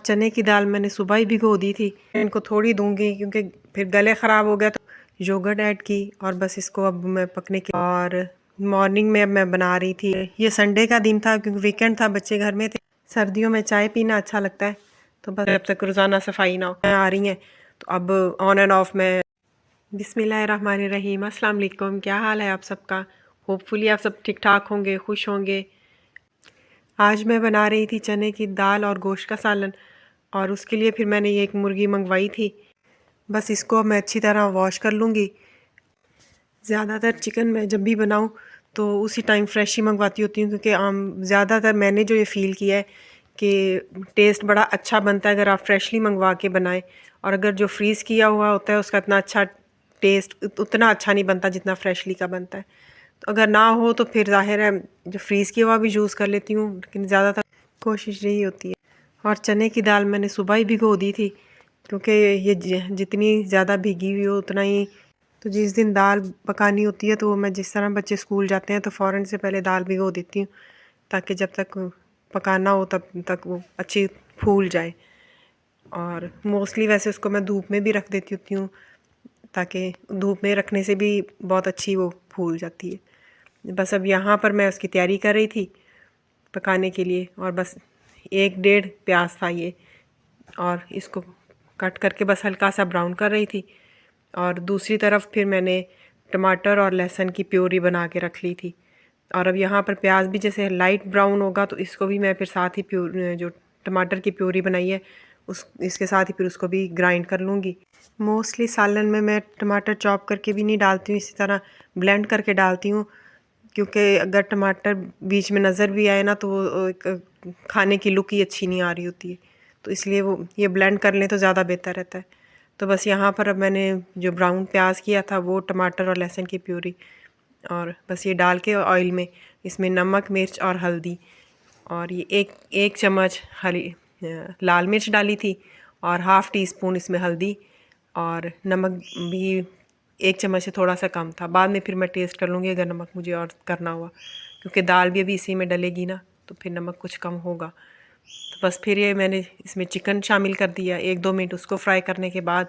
और चने की दाल मैंने सुबह ही भिगो दी थी। इनको थोड़ी दूंगी क्योंकि फिर गले ख़राब हो गया, तो योगर्ट ऐड की और बस इसको अब मैं पकने की। और मॉर्निंग में अब मैं बना रही थी, ये संडे का दिन था क्योंकि वीकेंड था, बच्चे घर में थे। सर्दियों में चाय पीना अच्छा लगता है, तो बस जब तक रोज़ाना सफाई ना हो आ रही हैं तो अब ऑन एंड ऑफ में। बिस्मिल्लाहिर्रहमानिर्रहीम, अस्सलाम वालेकुम। क्या हाल है आप सबका? होपफुली आप सब ठीक ठाक होंगे, खुश होंगे। आज मैं बना रही थी चने की दाल और गोश्त का सालन, और उसके लिए फिर मैंने ये एक मुर्गी मंगवाई थी। बस इसको मैं अच्छी तरह वॉश कर लूँगी। ज़्यादातर चिकन मैं जब भी बनाऊँ तो उसी टाइम फ्रेश ही मंगवाती होती हूँ, क्योंकि ज़्यादातर मैंने जो ये फ़ील किया है कि टेस्ट बड़ा अच्छा बनता है अगर आप फ्रेशली मंगवा के बनाएं, और अगर जो फ्रीज़ किया हुआ होता है उसका इतना अच्छा टेस्ट उतना अच्छा नहीं बनता जितना फ्रेशली का बनता है। तो अगर ना हो तो फिर ज़ाहिर है जो फ्रीज़ किया हुआ भी यूज़ कर लेती हूँ, लेकिन ज़्यादातर कोशिश यही होती है। और चने की दाल मैंने सुबह ही भिगो दी थी, क्योंकि ये जितनी ज़्यादा भीगी हुई हो उतना ही, तो जिस दिन दाल पकानी होती है तो वो मैं जिस तरह बच्चे स्कूल जाते हैं तो फ़ौरन से पहले दाल भिगो देती हूँ, ताकि जब तक पकाना हो तब तक वो अच्छी फूल जाए। और मोस्टली वैसे उसको मैं धूप में भी रख देती होती हूँ, ताकि धूप में रखने से भी बहुत अच्छी वो फूल जाती है। बस अब यहाँ पर मैं उसकी तैयारी कर रही थी पकाने के लिए, और बस 1-1.5 प्याज था ये, और इसको कट करके बस हल्का सा ब्राउन कर रही थी। और दूसरी तरफ फिर मैंने टमाटर और लहसुन की प्योरी बना के रख ली थी। और अब यहाँ पर प्याज भी जैसे लाइट ब्राउन होगा तो इसको भी मैं फिर साथ ही जो टमाटर की प्योरी बनाई है इसके साथ ही फिर उसको भी ग्राइंड कर लूँगी। मोस्टली सालन में मैं टमाटर चॉप करके भी नहीं डालती हूँ, इसी तरह ब्लेंड करके डालती हूँ, क्योंकि अगर टमाटर बीच में नज़र भी आए ना तो वो एक खाने की लुक ही अच्छी नहीं आ रही होती है, तो इसलिए वो ये ब्लेंड कर लें तो ज़्यादा बेहतर रहता है। तो बस यहाँ पर अब मैंने जो ब्राउन प्याज किया था वो टमाटर और लहसुन की प्यूरी, और बस ये डाल के ऑयल में इसमें नमक, मिर्च और हल्दी, और ये एक चम्मच हरी लाल मिर्च डाली थी, और हाफ़ टी स्पून इसमें हल्दी, और नमक भी 1 चम्मच से थोड़ा सा कम था। बाद में फिर मैं टेस्ट कर लूँगी अगर नमक मुझे और करना हुआ, क्योंकि दाल भी अभी इसी में डलेगी ना, तो फिर नमक कुछ कम होगा। तो बस फिर ये मैंने इसमें चिकन शामिल कर दिया, 1-2 मिनट उसको फ्राई करने के बाद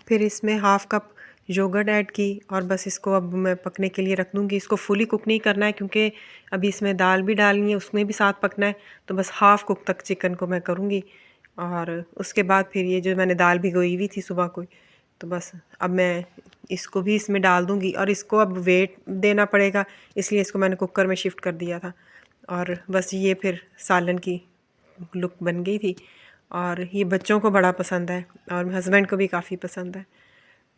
फिर इसमें हाफ़ कप योगर्ट ऐड की, और बस इसको अब मैं पकने के लिए रख दूँगी। इसको फुली कुक नहीं करना है, क्योंकि अभी इसमें दाल भी डालनी है, उसमें भी साथ पकना है, तो बस हाफ़ कुक तक चिकन को मैं करूँगी। और उसके बाद फिर ये जो मैंने दाल भिगोई हुई थी सुबह को, तो बस अब मैं इसको भी इसमें डाल दूँगी, और इसको अब वेट देना पड़ेगा, इसलिए इसको मैंने कुकर में शिफ्ट कर दिया था। और बस ये फिर सालन की लुक बन गई थी, और ये बच्चों को बड़ा पसंद है और हस्बैंड को भी काफ़ी पसंद है।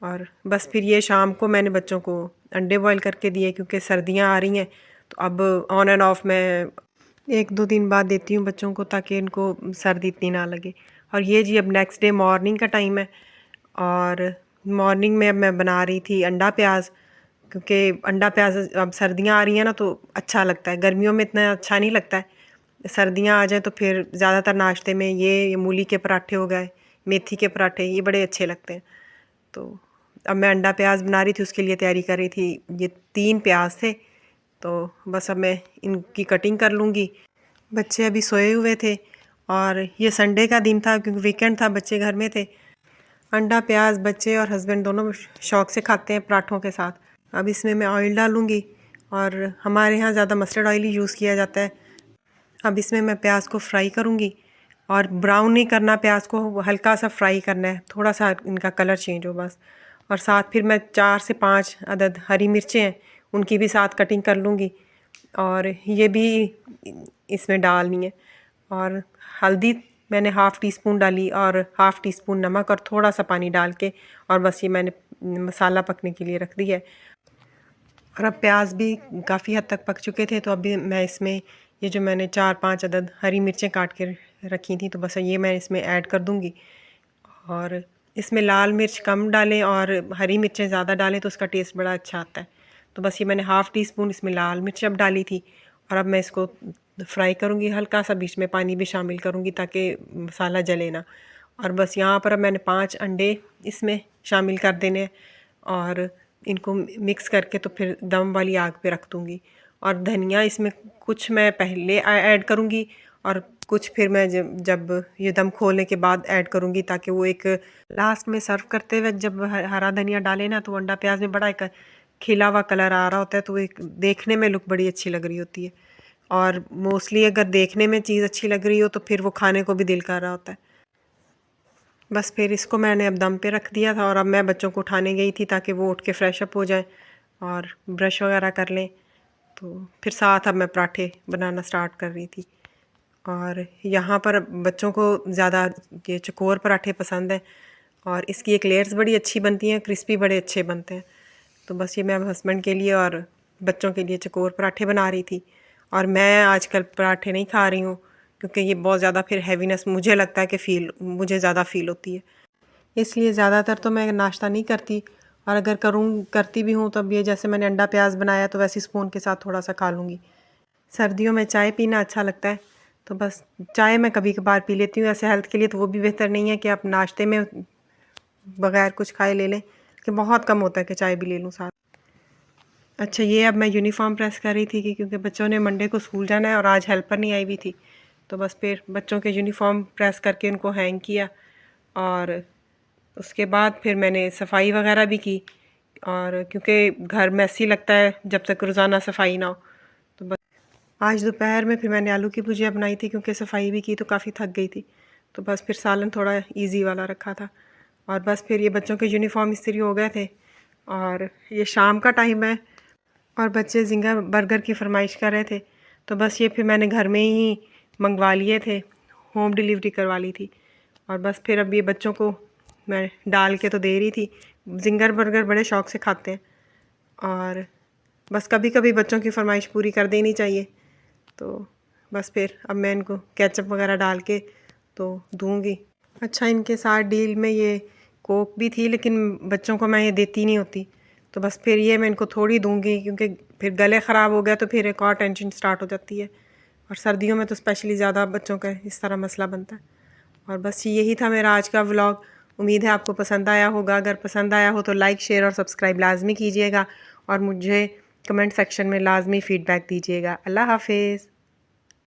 और बस फिर ये शाम को मैंने बच्चों को अंडे बॉयल करके दिए, क्योंकि सर्दियाँ आ रही हैं, तो अब ऑन एंड ऑफ मैं 1-2 दिन बाद देती हूँ बच्चों को, ताकि इनको सर्दी इतनी ना लगे। और ये जी अब नेक्स्ट डे मॉर्निंग का टाइम है, और मॉर्निंग में अब मैं बना रही थी अंडा प्याज, क्योंकि अंडा प्याज अब सर्दियाँ आ रही हैं ना तो अच्छा लगता है, गर्मियों में इतना अच्छा नहीं लगता है। सर्दियाँ आ जाए तो फिर ज़्यादातर नाश्ते में ये मूली के पराठे हो गए, मेथी के पराठे, ये बड़े अच्छे लगते हैं। तो अब मैं अंडा प्याज बना रही थी, उसके लिए तैयारी कर रही थी। ये 3 प्याज थे, तो बस अब मैं इनकी कटिंग कर लूँगी। बच्चे अभी सोए हुए थे, और ये संडे का दिन था क्योंकि वीकेंड था, बच्चे घर में थे। अंडा प्याज बच्चे और हस्बैंड दोनों शौक़ से खाते हैं पराठों के साथ। अब इसमें मैं ऑयल डालूँगी, और हमारे यहाँ ज़्यादा मस्टर्ड ऑयल ही यूज़ किया जाता है। अब इसमें मैं प्याज को फ्राई करूँगी, और ब्राउन नहीं करना, प्याज को हल्का सा फ्राई करना है, थोड़ा सा इनका कलर चेंज हो बस। और साथ फिर मैं 4 से 5 अदद हरी मिर्चें हैं, उनकी भी साथ कटिंग कर लूँगी, और ये भी इसमें डालनी है। और हल्दी मैंने हाफ़ टी स्पून डाली, और हाफ़ टी स्पून नमक, और थोड़ा सा पानी डाल के, और बस ये मैंने मसाला पकने के लिए रख दिया है। और अब प्याज भी काफ़ी हद तक पक चुके थे, तो अभी मैं इसमें ये जो मैंने 4-5 अदद हरी मिर्चें काट के रखी थी, तो बस ये मैं इसमें ऐड कर दूँगी। और इसमें लाल मिर्च कम डालें और हरी मिर्चें ज़्यादा डालें तो उसका टेस्ट बड़ा अच्छा आता है। तो बस ये मैंने हाफ़ टी स्पून इसमें लाल मिर्च अब डाली थी, और अब मैं इसको फ्राई करूँगी, हल्का सा बीच में पानी भी शामिल करूँगी ताकि मसाला जले ना। और बस यहाँ पर अब मैंने 5 अंडे इसमें शामिल कर देने हैं, और इनको मिक्स करके तो फिर दम वाली आग पे रख दूँगी। और धनिया इसमें कुछ मैं पहले ऐड करूँगी, और कुछ फिर मैं जब ये दम खोलने के बाद ऐड करूँगी, ताकि वो एक लास्ट में सर्व करते वक्त जब हरा धनिया डाले ना, तो अंडा प्याज में बड़ा एक खिला हुआ कलर आ रहा होता है, तो एक देखने में लुक बड़ी अच्छी लग रही होती है। और मोस्टली अगर देखने में चीज़ अच्छी लग रही हो तो फिर वो खाने को भी दिल कर रहा होता है। बस फिर इसको मैंने अब दम पे रख दिया था, और अब मैं बच्चों को उठाने गई थी ताकि वो उठ के फ्रेश अप हो जाएं और ब्रश वगैरह कर लें। तो फिर साथ अब मैं पराठे बनाना स्टार्ट कर रही थी। और यहाँ पर बच्चों को ज़्यादा ये चकोर पराठे पसंद हैं, और इसकी एक लेयर्स बड़ी अच्छी बनती हैं, क्रिस्पी बड़े अच्छे बनते हैं। तो बस ये मैं हस्बैंड के लिए और बच्चों के लिए चकोर पराठे बना रही थी। और मैं आजकल पराठे नहीं खा रही हूँ, क्योंकि ये बहुत ज़्यादा फिर हैवीनेस मुझे लगता है कि मुझे ज़्यादा फ़ील होती है। इसलिए ज़्यादातर तो मैं नाश्ता नहीं करती, और अगर करती भी हूँ तब ये जैसे मैंने अंडा प्याज बनाया तो वैसे स्पून के साथ थोड़ा सा खा लूँगी। सर्दियों में चाय पीना अच्छा लगता है, तो बस चाय मैं कभी कभार पी लेती हूँ। ऐसे हेल्थ के लिए तो वो भी बेहतर नहीं है कि आप नाश्ते में बगैर कुछ खाए ले लें, कि बहुत कम होता है कि चाय भी ले लूँ साथ। अच्छा, ये अब मैं यूनिफॉर्म प्रेस कर रही थी कि क्योंकि बच्चों ने मंडे को स्कूल जाना है और आज हेल्पर नहीं आई हुई थी, तो बस फिर बच्चों के यूनिफॉर्म प्रेस करके उनको हैंग किया, और उसके बाद फिर मैंने सफाई वगैरह भी की। और क्योंकि घर मैसी लगता है जब तक रोज़ाना सफाई ना हो, तो बस आज दोपहर में फिर मैंने आलू की भुजिया बनाई थी, क्योंकि सफाई भी की तो काफ़ी थक गई थी। तो बस फिर सालन थोड़ा इजी वाला रखा था, और बस फिर ये बच्चों के यूनिफॉर्म इस्त्री हो गए थे, और ये शाम का टाइम है और बच्चे जिंगा बर्गर की फरमाइश कर रहे थे, तो बस ये फिर मैंने घर में ही मंगवा लिए थे, होम डिलीवरी करवा ली थी। और बस फिर अब ये बच्चों को मैं डाल के तो दे रही थी। जिंगर बर्गर बड़े शौक़ से खाते हैं, और बस कभी कभी बच्चों की फरमाइश पूरी कर देनी चाहिए। तो बस फिर अब मैं इनको केचप वगैरह डाल के तो दूंगी। अच्छा, इनके साथ डील में ये कोक भी थी, लेकिन बच्चों को मैं ये देती नहीं होती, तो बस फिर ये मैं इनको थोड़ी दूंगी, क्योंकि फिर गले ख़राब हो गया तो फिर एक और टेंशन स्टार्ट हो जाती है, और सर्दियों में तो स्पेशली ज़्यादा बच्चों का इस तरह मसला बनता है। और बस यही था मेरा आज का व्लॉग। उम्मीद है आपको पसंद आया होगा। अगर पसंद आया हो तो लाइक, शेयर और सब्सक्राइब लाजमी कीजिएगा, और मुझे कमेंट सेक्शन में लाजमी फ़ीडबैक दीजिएगा। अल्लाह हाफिज़।